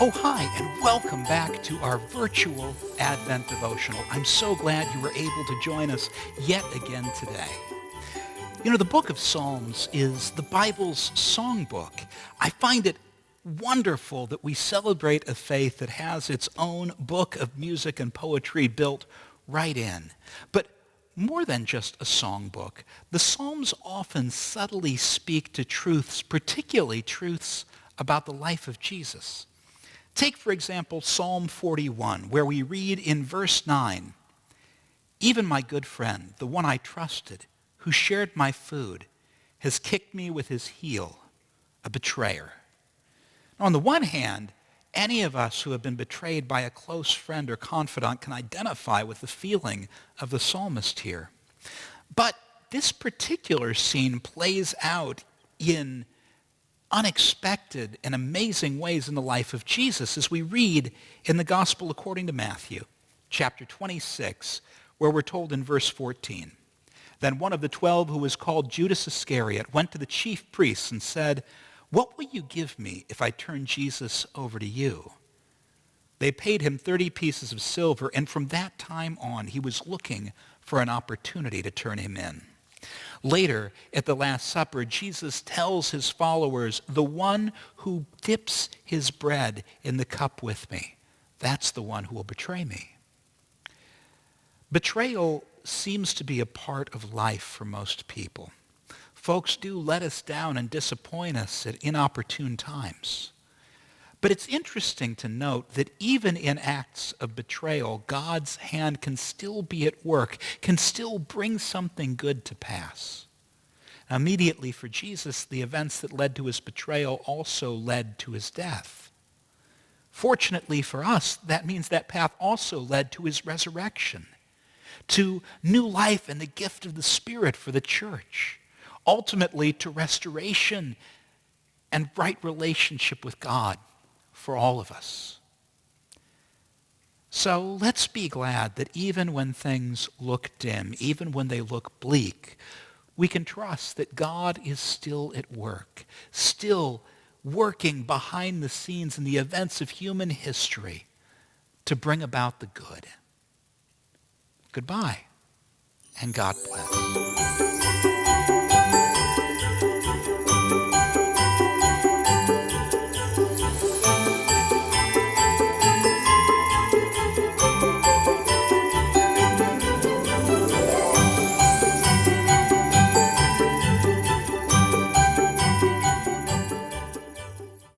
Oh, hi, and welcome back to our virtual Advent devotional. I'm so glad you were able to join us yet again today. You know, the book of Psalms is the Bible's songbook. I find it wonderful that we celebrate a faith that has its own book of music and poetry built right in. But more than just a songbook, the Psalms often subtly speak to truths, particularly truths about the life of Jesus. Take, for example, Psalm 41, where we read in verse 9, "Even my good friend, the one I trusted, who shared my food, has kicked me with his heel, a betrayer." Now, on the one hand, any of us who have been betrayed by a close friend or confidant can identify with the feeling of the psalmist here. But this particular scene plays out in unexpected and amazing ways in the life of Jesus as we read in the Gospel according to Matthew, chapter 26, where we're told in verse 14, "Then one of the 12, who was called Judas Iscariot, went to the chief priests and said, 'What will you give me if I turn Jesus over to you?' They paid him 30 pieces of silver, and from that time on he was looking for an opportunity to turn him in." Later, at the Last Supper, Jesus tells his followers, "The one who dips his bread in the cup with me, that's the one who will betray me." Betrayal seems to be a part of life for most people. Folks do let us down and disappoint us at inopportune times. But it's interesting to note that even in acts of betrayal, God's hand can still be at work, can still bring something good to pass. Now, immediately for Jesus, the events that led to his betrayal also led to his death. Fortunately for us, that means that path also led to his resurrection, to new life and the gift of the Spirit for the church, ultimately to restoration and right relationship with God for all of us. So let's be glad that even when things look dim, even when they look bleak, we can trust that God is still at work, still working behind the scenes in the events of human history to bring about the good. Goodbye, and God bless.